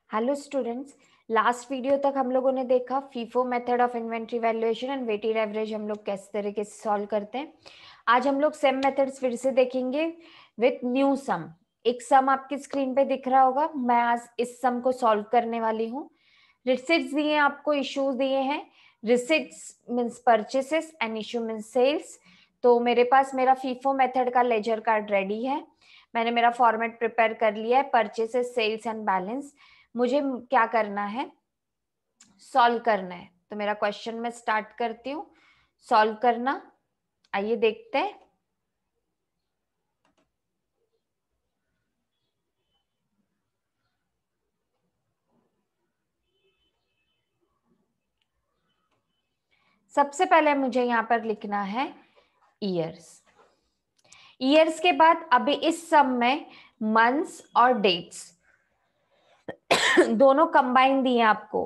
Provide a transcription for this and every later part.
Hello students, last video तक हम लोगों ने देखा FIFO method of inventory valuation and weighted average हम लोग किस तरीके से सॉल्व करते हैं। आज हम लोग सेम मेथड्स फिर से देखेंगे विथ न्यू सम। एक सम आपकी स्क्रीन पे दिख रहा होगा। मैं आज इस सम को सॉल्व करने वाली हूँ। रिसिट्स दिए हैं आपको, इश्यूज दिए हैं। Receipts means purchases and issue means sales. तो मेरे पास मेरा फीफो मेथड का लेजर कार्ड रेडी है। मैंने मेरा फॉर्मेट प्रिपेयर कर लिया है, परचेसेस, सेल्स एंड बैलेंस। मुझे क्या करना है, सॉल्व करना है। तो मेरा क्वेश्चन मैं स्टार्ट करती हूँ सॉल्व करना। आइए देखते हैं। सबसे पहले मुझे यहाँ पर लिखना है ईयर्स। ईयर्स के बाद अभी इस सम में मंथ्स और डेट्स दोनों कंबाइन दिए आपको।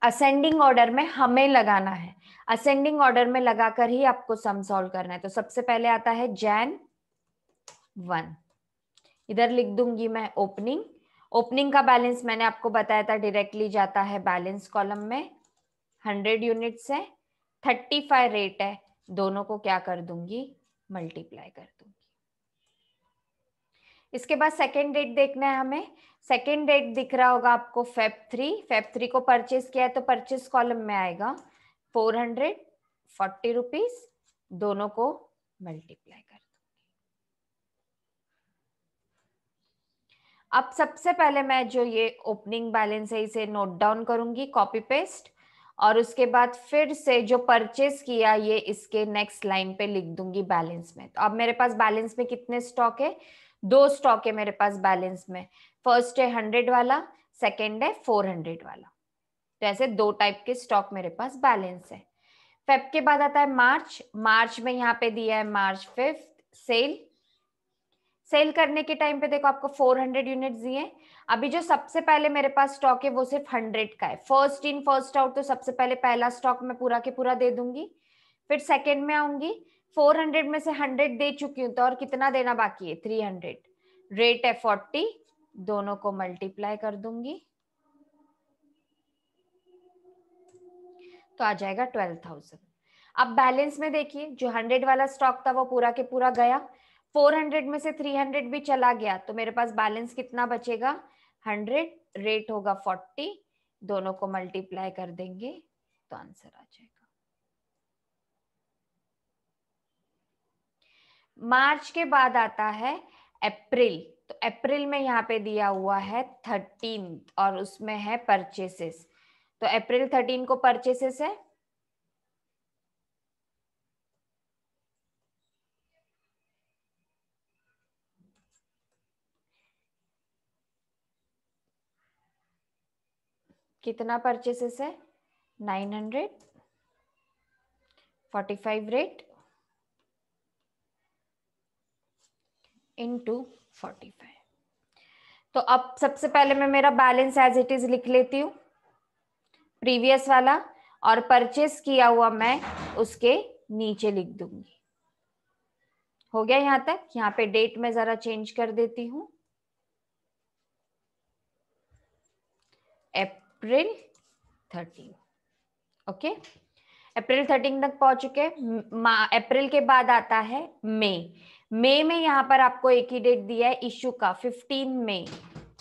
असेंडिंग ऑर्डर में हमें लगाना है, असेंडिंग ऑर्डर में लगाकर ही आपको सम सॉल्व करना है। तो सबसे पहले आता है Jan 1। इधर लिख दूंगी मैं ओपनिंग। ओपनिंग का बैलेंस मैंने आपको बताया था डायरेक्टली जाता है बैलेंस कॉलम में। 100 यूनिट्स है, 35 रेट है, दोनों को क्या कर दूंगी, मल्टीप्लाई कर दूंगी। इसके बाद सेकेंड डेट देखना है हमें। सेकेंड डेट दिख रहा होगा आपको Feb 3 को परचेस किया है तो परचेस कॉलम में आएगा 440 रुपीज, दोनों को मल्टीप्लाई कर। अब सबसे पहले मैं जो ये ओपनिंग बैलेंस है इसे नोट डाउन करूंगी, कॉपी पेस्ट, और उसके बाद फिर से जो परचेस किया ये इसके नेक्स्ट लाइन पे लिख दूंगी बैलेंस में। तो अब मेरे पास बैलेंस में कितने स्टॉक है, 2 स्टॉक है मेरे पास बैलेंस में। फर्स्ट है 100 वाला, सेकेंड है 400 वाला। तो ऐसे 2 टाइप के स्टॉक मेरे पास बैलेंस है। फेब के बाद आता है मार्च। मार्च में यहाँ पे दिया है March 5 सेल। सेल करने के टाइम पे देखो आपको 400 यूनिट्स दिए। अभी जो सबसे पहले मेरे पास स्टॉक है वो सिर्फ 100 का है। फर्स्ट इन फर्स्ट आउट, तो सबसे पहले पहला स्टॉक मैं पूरा के पूरा दे दूंगी। फिर सेकंड में आऊंगी, 400 में से 100 दे चुकी हूं तो और कितना देना बाकी है, 300। रेट है 40, दोनों को मल्टीप्लाई कर दूंगी तो आ जाएगा 12,000। अब बैलेंस में देखिए जो 100 वाला स्टॉक था वो पूरा के पूरा गया, 400 में से 300 भी चला गया, तो मेरे पास बैलेंस कितना बचेगा, 100, रेट होगा 40, दोनों को मल्टीप्लाई कर देंगे तो आंसर आ जाएगा। मार्च के बाद आता है अप्रैल। तो अप्रैल में यहाँ पे दिया हुआ है 13 और उसमें है परचेसेस। तो अप्रैल 13 को परचेसेस है, कितना परचेसेस है, 900, 45 रेट इंटू 45। तो अब सबसे पहले मैं मेरा बैलेंस एज इट इज लिख लेती हूँ, प्रीवियस वाला, और परचेस किया हुआ मैं उसके नीचे लिख दूंगी। हो गया यहां तक। यहाँ पे डेट में जरा चेंज कर देती हूँ, अप्रैल 13। ओके, अप्रैल 13 तक पहुंच चुके। अप्रैल के बाद आता है मई। मई में यहाँ पर आपको एक ही डेट दिया है इशू का, 15 मई।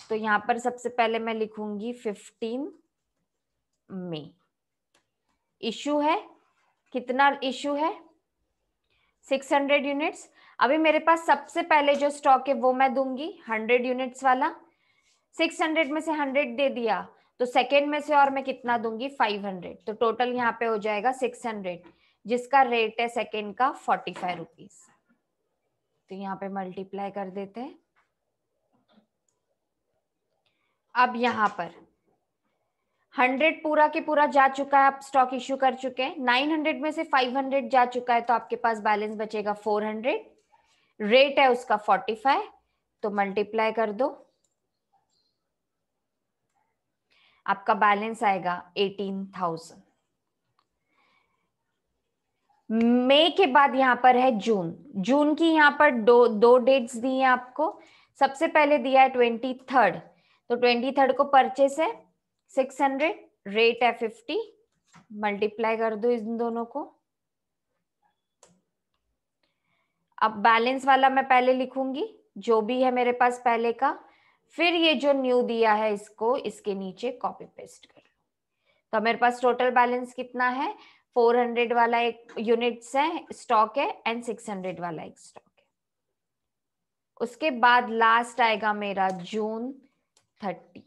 तो यहाँ पर सबसे पहले मैं लिखूंगी 15 मई। इशू है, कितना इशू है, 600 यूनिट्स। अभी मेरे पास सबसे पहले जो स्टॉक है वो मैं दूंगी 100 यूनिट्स वाला। 600 में से 100 दे दिया तो सेकेंड में से और मैं कितना दूंगी, 500। तो टोटल यहाँ पे हो जाएगा 600, जिसका रेट है सेकेंड का 45 रुपीज। तो यहाँ पे मल्टीप्लाई कर देते हैं। अब यहाँ पर 100 पूरा के पूरा जा चुका है, आप स्टॉक इश्यू कर चुके हैं। 900 में से 500 जा चुका है तो आपके पास बैलेंस बचेगा 400। रेट है उसका 45, तो मल्टीप्लाई कर दो, आपका बैलेंस आएगा 18,000। मई के बाद यहाँ पर है जून। जून की यहाँ पर दो डेट्स दी हैं आपको। सबसे पहले दिया है 23, तो 23rd को परचेस है 600, रेट है 50, मल्टीप्लाई कर दो इन दोनों को। अब बैलेंस वाला मैं पहले लिखूंगी जो भी है मेरे पास पहले का, फिर ये जो न्यू दिया है इसको इसके नीचे कॉपी पेस्ट कर लो। तो मेरे पास टोटल बैलेंस कितना है, 400 वाला एक यूनिट्स है स्टॉक है एंड 600 वाला एक स्टॉक है। उसके बाद लास्ट आएगा मेरा जून 30,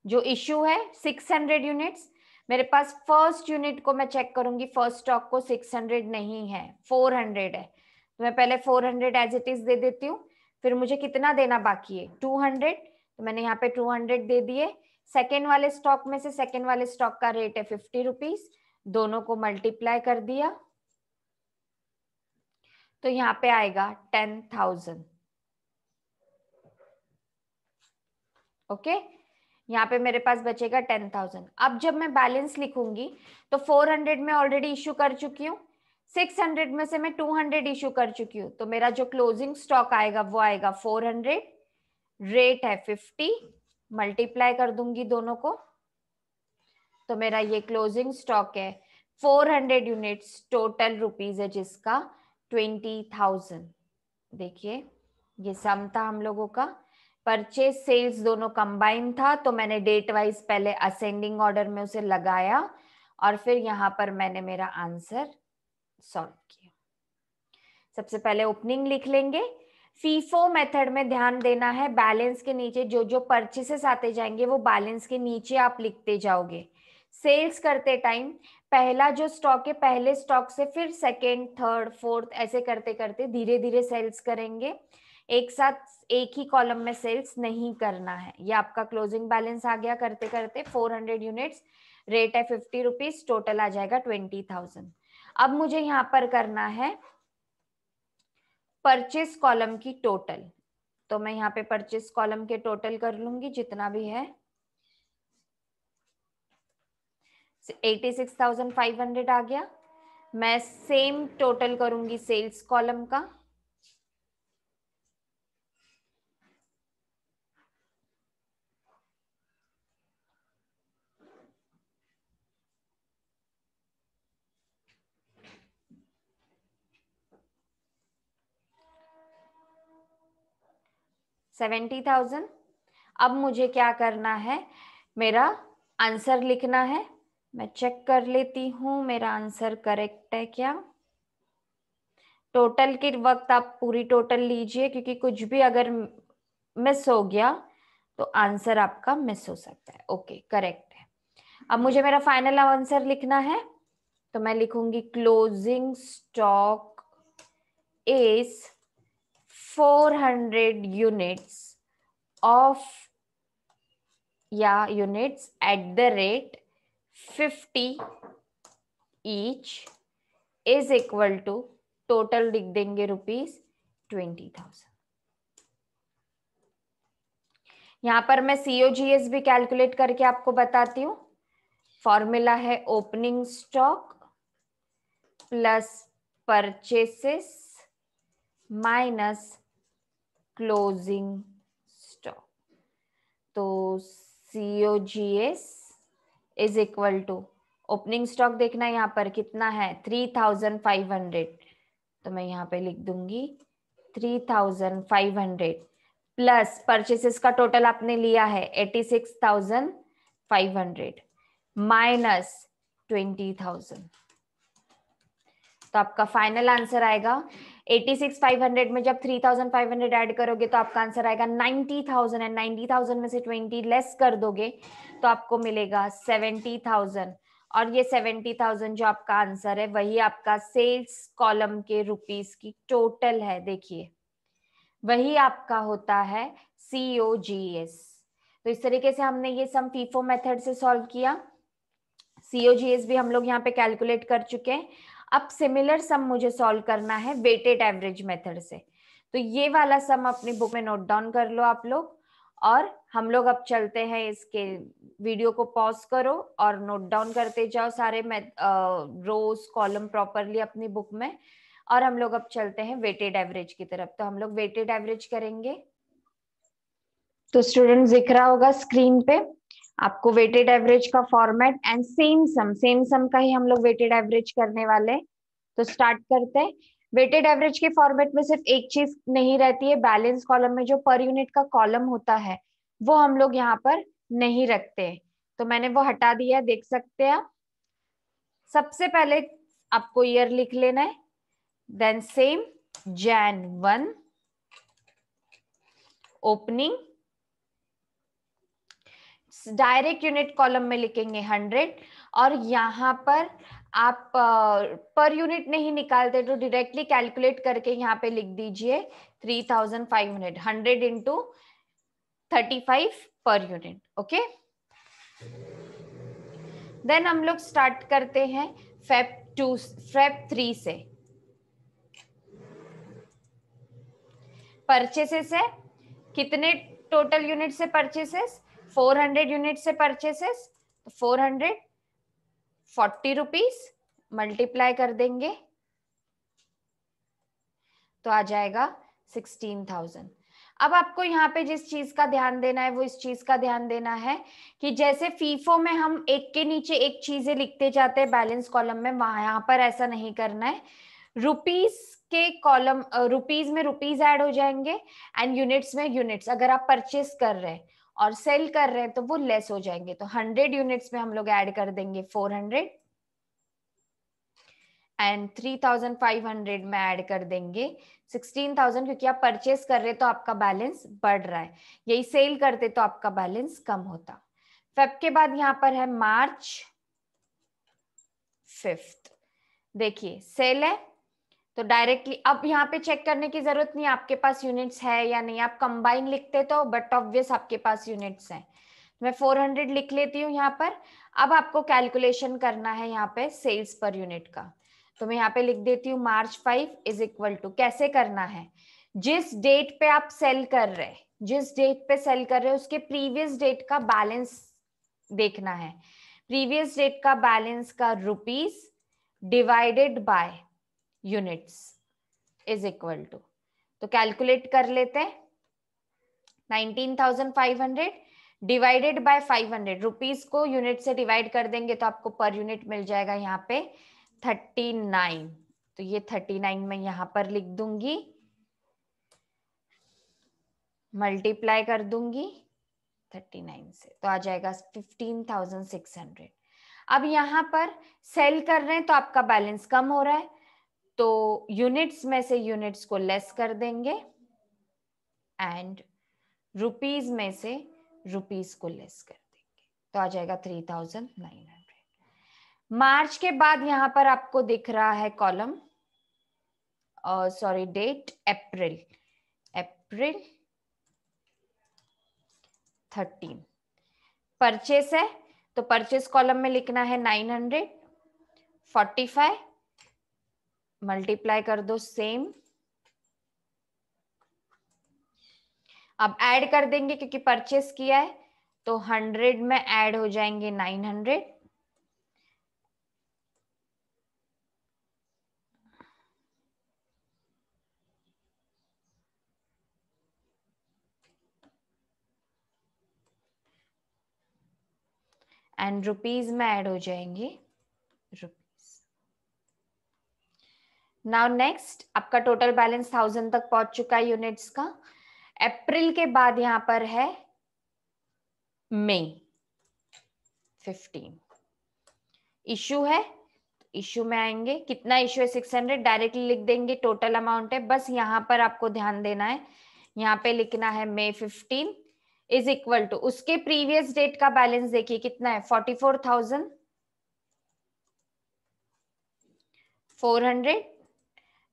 जो इश्यू है 600 यूनिट्स। मेरे पास फर्स्ट यूनिट को मैं चेक करूंगी, फर्स्ट स्टॉक को 600 नहीं है 400 है, तो मैं पहले 400 एज इट इज दे देती हूँ। फिर मुझे कितना देना बाकी है 200, तो मैंने यहाँ पे 200 दे दिए। सेकेंड वाले स्टॉक में से सेकेंड वाले स्टॉक का रेट है 50 रुपीज, दोनों को मल्टीप्लाई कर दिया तो यहाँ पे आएगा 10,000। ओके, यहाँ पे मेरे पास बचेगा 10,000। अब जब मैं बैलेंस लिखूंगी तो 400 में ऑलरेडी इश्यू कर चुकी हूँ, 600 में से मैं 200 इश्यू कर चुकी हूँ, तो मेरा जो क्लोजिंग स्टॉक आएगा वो आएगा 400, रेट है 50, मल्टीप्लाई कर दूंगी दोनों को, तो मेरा ये क्लोजिंग स्टॉक है 400 यूनिट्स, टोटल रुपीज है जिसका 20,000। देखिए ये सम था हम लोगों का, परचेज सेल्स दोनों कंबाइन था, तो मैंने डेट वाइज पहले असेंडिंग ऑर्डर में उसे लगाया और फिर यहाँ पर मैंने मेरा आंसर सॉल्व किया। सबसे पहले ओपनिंग लिख लेंगे। फीफो मेथड में ध्यान देना है, बैलेंस के नीचे जो जो परचेसेस आते जाएंगे वो बैलेंस के नीचे आप लिखते जाओगे। सेल्स करते टाइम पहला जो स्टॉक है पहले स्टॉक से फिर सेकेंड थर्ड फोर्थ ऐसे करते करते धीरे धीरे सेल्स करेंगे, एक साथ एक ही कॉलम में सेल्स नहीं करना है। ये आपका क्लोजिंग बैलेंस आ गया करते करते 400 यूनिट्स, रेट है 50 रुपीज, टोटल आ जाएगा 20,000। अब मुझे यहाँ पर करना है परचेस कॉलम की टोटल, तो मैं यहाँ पे परचेस कॉलम के टोटल कर लूंगी जितना भी है, 86,500 आ गया। मैं सेम टोटल करूंगी सेल्स कॉलम का, $70,000। अब मुझे क्या करना है, मेरा आंसर लिखना है। मैं चेक कर लेती हूँ मेरा आंसर करेक्ट है क्या। टोटल के वक्त आप पूरी टोटल लीजिए, क्योंकि कुछ भी अगर मिस हो गया तो आंसर आपका मिस हो सकता है। ओके करेक्ट है। अब मुझे मेरा फाइनल आंसर लिखना है, तो मैं लिखूंगी closing stock is 400 units of या units at the rate 50 each is equal to, total लिख देंगे ₹20,000। यहां पर मैं COGS भी कैलकुलेट करके आपको बताती हूँ। फॉर्मूला है opening stock plus purchases minus closing stock, तो COGS is equal to, opening stock देखना यहाँ पर कितना है 3,500, तो मैं यहाँ पे लिख दूंगी 3,500 प्लस परचेसेस का टोटल आपने लिया है 86,500 माइनस 20,000, तो आपका फाइनल आंसर आएगा 86,500 में जब 3,500 ऐड करोगे तो आपका आंसर आएगा 90,000, एंड 90,000 में से 20 लेस कर दोगे तो आपको मिलेगा 70,000, और ये 70,000 जो आपका आंसर है वही आपका सेल्स कॉलम के रुपीस की टोटल है। देखिए वही आपका होता है COGS। तो इस तरीके से हमने ये सम फीफो मेथड से सॉल्व किया। COGS भी हम लोग यहाँ पे कैलकुलेट कर चुके हैं। अब सिमिलर सम मुझे सॉल्व करना है वेटेड एवरेज मेथड से, तो ये वाला सम अपनी बुक में नोट डाउन कर लो आप लोग, और हम लोग अब चलते हैं इसके, वीडियो को पॉज करो और नोट डाउन करते जाओ सारे रोज कॉलम प्रॉपरली अपनी बुक में, और हम लोग अब चलते हैं वेटेड एवरेज की तरफ। तो हम लोग वेटेड एवरेज करेंगे। तो स्टूडेंट दिख रहा होगा स्क्रीन पे आपको वेटेड एवरेज का फॉर्मेट एंड सेम सम का ही हम लोग वेटेड एवरेज करने वाले हैं। तो स्टार्ट करते हैं। वेटेड एवरेज के फॉर्मेट में सिर्फ एक चीज नहीं रहती है, बैलेंस कॉलम में जो पर यूनिट का कॉलम होता है वो हम लोग यहाँ पर नहीं रखते, तो मैंने वो हटा दिया, देख सकते हैं आप। सबसे पहले आपको ईयर लिख लेना है, then same Jan 1 opening, direct unit column में लिखेंगे 100, और यहाँ पर आप पर यूनिट नहीं निकालते तो डायरेक्टली कैलकुलेट करके यहाँ पे लिख दीजिए 3500, 100 into 35 per unit. Okay, then हम लोग स्टार्ट करते हैं फेब 3 से। परचेसेस है, कितने टोटल यूनिट से परचेसेस? 400 यूनिट से परचेसेस, 440 रुपीज मल्टीप्लाई कर देंगे तो आ जाएगा 16,000। अब आपको यहाँ पे जिस चीज का ध्यान देना है वो इस चीज का ध्यान देना है कि जैसे फीफो में हम एक के नीचे एक चीजें लिखते जाते हैं बैलेंस कॉलम में, वहां यहाँ पर ऐसा नहीं करना है। रुपीस के कॉलम, रुपीस में रुपीस ऐड हो जाएंगे एंड यूनिट्स में यूनिट्स। अगर आप परचेस कर रहे हैं और सेल कर रहे हैं तो वो लेस हो जाएंगे। तो 100 यूनिट्स में हम लोग ऐड कर देंगे 400 एंड 3500 में ऐड कर देंगे 16,000, क्योंकि आप परचेस कर रहे तो आपका बैलेंस बढ़ रहा है, यही सेल करते तो आपका बैलेंस कम होता। फेब के बाद यहाँ पर है मार्च 5। देखिए सेल है तो डायरेक्टली अब यहाँ पे चेक करने की जरूरत नहीं आपके पास यूनिट्स है या नहीं, आप कंबाइन लिखते तो बट ऑब्वियस आपके पास यूनिट्स हैं। मैं 400 लिख लेती हूँ यहाँ पर। अब आपको कैलकुलेशन करना है यहाँ पे सेल्स पर यूनिट का, तो मैं यहाँ पे लिख देती हूँ मार्च 5 इज इक्वल टू, कैसे करना है, जिस डेट पे आप सेल कर रहे हैं, जिस डेट पे सेल कर रहे हैं उसके प्रीवियस डेट का बैलेंस देखना है। प्रीवियस डेट का बैलेंस का rupees divided by units is equal to, तो कैलकुलेट कर लेते हैं। 19,500 डिवाइडेड बाय 500, रुपीस को यूनिट से डिवाइड कर देंगे तो आपको पर यूनिट मिल जाएगा यहाँ पे 39। तो ये 39 में यहाँ पर लिख दूंगी, मल्टीप्लाई कर दूंगी 39 से तो आ जाएगा 15,600। अब यहाँ पर सेल कर रहे हैं तो आपका बैलेंस कम हो रहा है, तो यूनिट्स में से यूनिट्स को लेस कर देंगे एंड रुपीस में से रुपीस को लेस कर देंगे तो आ जाएगा 3,900। मार्च के बाद यहां पर आपको दिख रहा है कॉलम, सॉरी डेट, अप्रैल 13 परचेस है तो परचेस कॉलम में लिखना है 945 मल्टीप्लाई कर दो सेम। अब ऐड कर देंगे क्योंकि परचेस किया है तो 100 में ऐड हो जाएंगे 900 एंड रुपीस में ऐड हो जाएंगे रुपीस। नाउ नेक्स्ट आपका टोटल बैलेंस 1000 तक पहुंच चुका है यूनिट्स का। अप्रैल के बाद यहां पर है मई 15 इशू है, इशू में आएंगे, कितना इशू है 600, डायरेक्टली लिख देंगे टोटल अमाउंट है। बस यहां पर आपको ध्यान देना है, यहाँ पे लिखना है मई 15 इज इक्वल टू, उसके प्रीवियस डेट का बैलेंस देखिए कितना है 44,400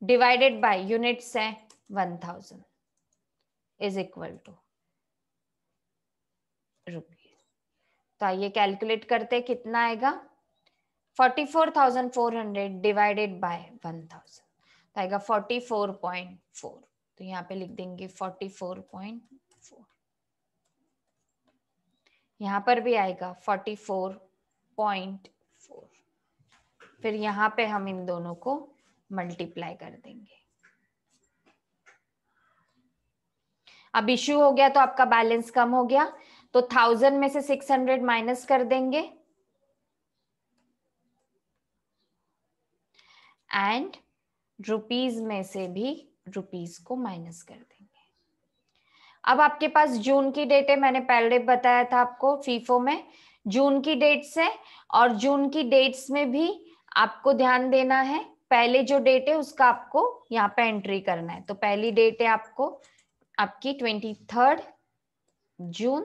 डिवाइडेड बाय यूनिट्स है 1000 इज इक्वल टू रुपीज। तो आइए कैलकुलेट करते हैं कितना आएगा, 44,400 डिवाइडेड बाय 1000 तो आएगा 44.4। तो यहाँ पे लिख देंगे 44.4, यहाँ पर भी आएगा 44.4, फिर यहाँ पे हम इन दोनों को मल्टीप्लाई कर देंगे। अब इश्यू हो गया तो आपका बैलेंस कम हो गया, तो 1000 में से 600 माइनस कर देंगे एंड रुपीज में से भी रुपीज को माइनस कर देंगे। अब आपके पास जून की डेट है, मैंने पहले बताया था आपको फीफो में जून की डेट्स है, और जून की डेट्स में भी आपको ध्यान देना है, पहले जो डेट है उसका आपको यहाँ पे एंट्री करना है। तो पहली डेट है आपको आपकी 23 जून,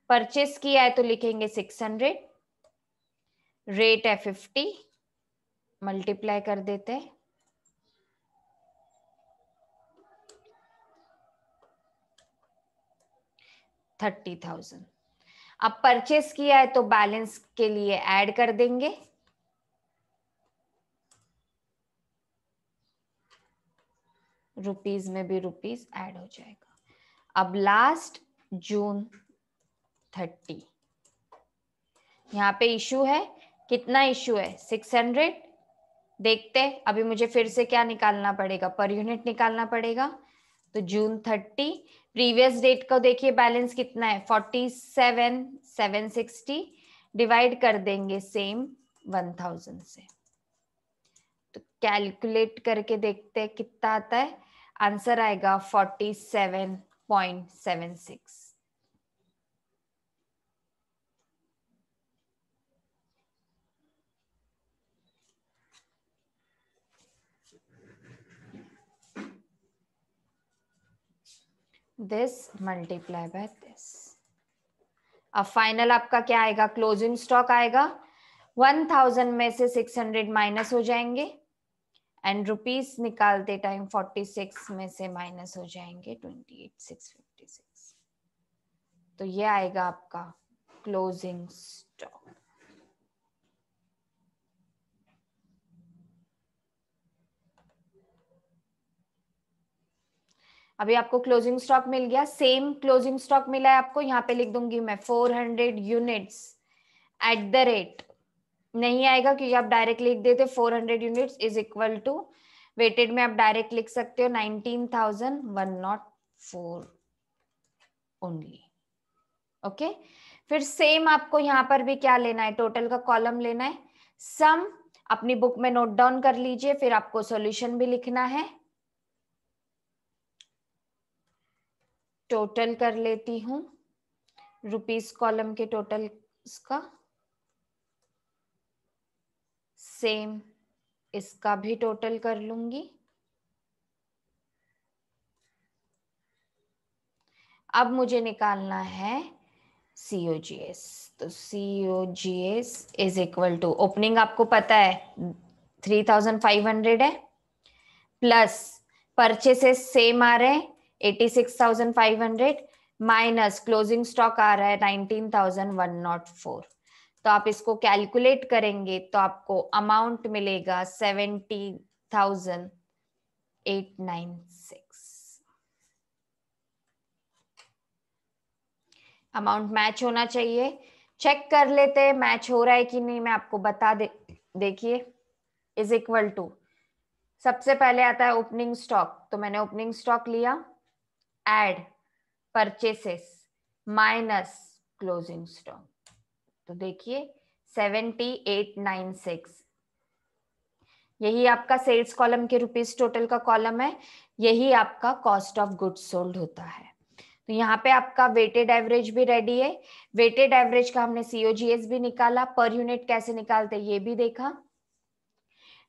परचेस किया है तो लिखेंगे 600, रेट है 50, मल्टीप्लाई कर देते हैं, 30,000। अब परचेस किया है तो बैलेंस के लिए ऐड कर देंगे, रुपीज में भी रुपीज ऐड हो जाएगा। अब लास्ट जून 30, यहाँ पे इशू है, कितना इशू है 600, देखते हैं अभी मुझे फिर से क्या निकालना पड़ेगा, पर यूनिट निकालना पड़ेगा। तो जून 30, प्रीवियस डेट को देखिए बैलेंस कितना है 47,760, डिवाइड कर देंगे सेम 1000 से, तो कैलकुलेट करके देखते हैं कितना आता है, आंसर आएगा 47.76। this multiply by this। अब फाइनल आपका क्या आएगा, क्लोजिंग स्टॉक आएगा, 1000 में से 600 माइनस हो जाएंगे एंड रुपीस निकालते टाइम 46 में से माइनस हो जाएंगे 28,656। तो ये आएगा आपका क्लोजिंग स्टॉक। अभी आपको क्लोजिंग स्टॉक मिल गया, सेम क्लोजिंग स्टॉक मिला है आपको, यहाँ पे लिख दूंगी मैं 400 यूनिट्स एट द रेट, नहीं आएगा क्योंकि आप डायरेक्ट लिख देते 400 units is equal to, weighted में आप डायरेक्ट लिख सकते हो 19,104 ओनली। ओके, फिर सेम आपको यहाँ पर भी क्या लेना है, टोटल का कॉलम लेना है, सम अपनी बुक में नोट डाउन कर लीजिए, फिर आपको सॉल्यूशन भी लिखना है। टोटल कर लेती हूं रुपीस कॉलम के टोटल का, सेम इसका भी टोटल कर लूंगी। अब मुझे निकालना है COGS, तो COGS is equal to, opening आपको पता है 3,500 है, प्लस परचेसेस सेम आ रहे हैं 86,500, माइनस क्लोजिंग स्टॉक आ रहा है 19,104। तो आप इसको कैलकुलेट करेंगे तो आपको अमाउंट मिलेगा 70,896। अमाउंट मैच होना चाहिए, चेक कर लेते हैं मैच हो रहा है कि नहीं, मैं आपको बता देखिए इज इक्वल टू, सबसे पहले आता है ओपनिंग स्टॉक, तो मैंने ओपनिंग स्टॉक लिया, add purchases minus closing stock, तो देखिए 7896, यही आपका सेल्स कॉलम के रुपीस टोटल का कॉलम है, यही आपका कॉस्ट ऑफ गुड्स सोल्ड होता है। तो यहाँ पे आपका वेटेड एवरेज भी रेडी है, वेटेड एवरेज का हमने COGS भी निकाला, पर यूनिट कैसे निकालते ये भी देखा।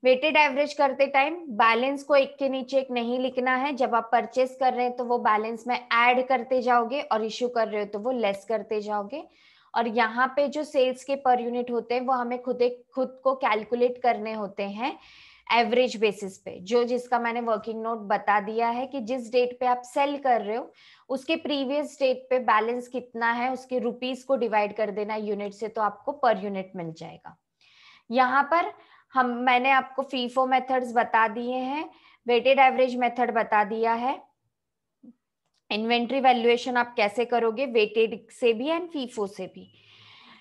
वेटेड एवरेज करते टाइम बैलेंस को एक के नीचे एक नहीं लिखना है, जब आप परचेस कर रहे हैं तो वो बैलेंस में ऐड करते जाओगे और इश्यू कर रहे हो तो वो लेस करते जाओगे, और यहाँ पे जो सेल्स के पर यूनिट होते हैं वो हमें खुद को कैलकुलेट करने होते हैं एवरेज बेसिस पे, जो जिसका मैंने वर्किंग नोट बता दिया है कि जिस डेट पे आप सेल कर रहे हो उसके प्रीवियस डेट पे बैलेंस कितना है उसके रुपीस को डिवाइड कर देना यूनिट से, तो आपको पर यूनिट मिल जाएगा। यहाँ पर मैंने आपको फीफो मेथड्स बता दिए हैं, वेटेड एवरेज मेथड बता दिया है, इन्वेंट्री वैल्यूएशन आप कैसे करोगे वेटेड से भी एंड फीफो से भी।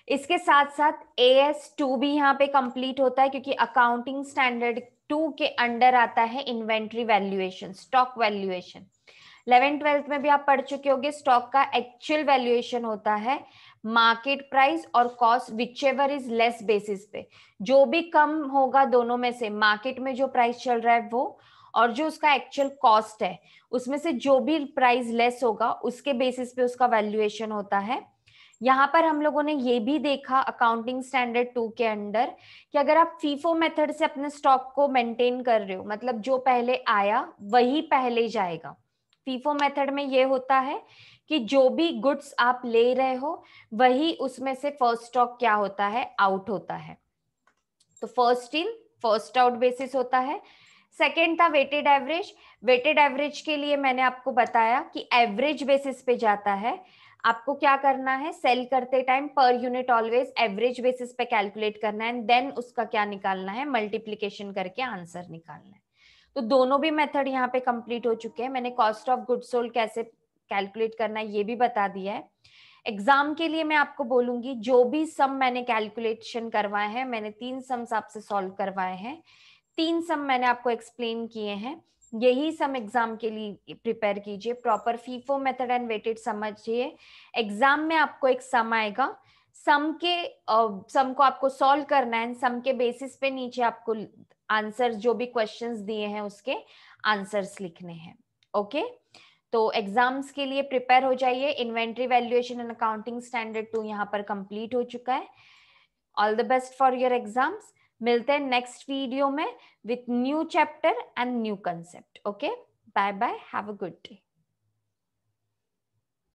इसके साथ साथ AS2 भी यहाँ पे कंप्लीट होता है क्योंकि अकाउंटिंग स्टैंडर्ड 2 के अंडर आता है inventory valuation, stock valuation. 11th-12th में भी आप पढ़ चुके होंगे, स्टॉक का एक्चुअल वैल्यूएशन होता है मार्केट प्राइस और cost which ever is less basis पे। जो भी कम होगा दोनों में से, मार्केट में जो प्राइस चल रहा है वो, और जो उसका एक्चुअल कॉस्ट है उसमें से जो भी प्राइस लेस होगा उसके बेसिस पे उसका वैल्यूएशन होता है। यहाँ पर हम लोगों ने ये भी देखा अकाउंटिंग स्टैंडर्ड 2 के अंडर कि अगर आप फीफो मेथड से अपने स्टॉक को मेंटेन कर रहे हो, मतलब जो पहले आया वही पहले जाएगा। फीफो मेथड में ये होता है कि जो भी गुड्स आप ले रहे हो वही उसमें से फर्स्ट स्टॉक क्या होता है, आउट होता है। तो first in first out basis होता है। सेकेंड था वेटेड एवरेज। वेटेड एवरेज के लिए मैंने आपको बताया कि एवरेज बेसिस पे जाता है। आपको क्या करना है, सेल करते time per unit always average basis पे कैलकुलेट करना है, देन उसका क्या निकालना है, मल्टीप्लीकेशन करके आंसर निकालना है। तो दोनों भी मेथड यहाँ पे कंप्लीट हो चुके हैं। मैंने कॉस्ट ऑफ गुड्स सोल्ड कैसे कैलकुलेट करना है ये भी बता दिया है। एग्जाम के लिए मैं आपको बोलूंगी जो भी सम मैंने कैलकुलेशन करवाए हैं, मैंने 3 सम्स आपसे सॉल्व करवाए हैं, 3 सम मैंने आपको एक्सप्लेन किए हैं। यही सम एग्जाम के लिए प्रिपेयर कीजिए, proper FIFO method and weighted समझिए। एग्जाम में आपको एक सम आएगा, सम को आपको सॉल्व करना है, सम के बेसिस पे नीचे आपको आंसर जो भी क्वेश्चंस दिए हैं उसके आंसर्स लिखने हैं। ओके, तो एग्जाम्स के लिए प्रिपेयर हो जाइए। Inventory valuation and accounting standard 2 यहाँ पर कंप्लीट हो चुका है। All the best for your exams. मिलते हैं नेक्स्ट वीडियो में with new chapter and new concept. Okay, bye bye, have a good day.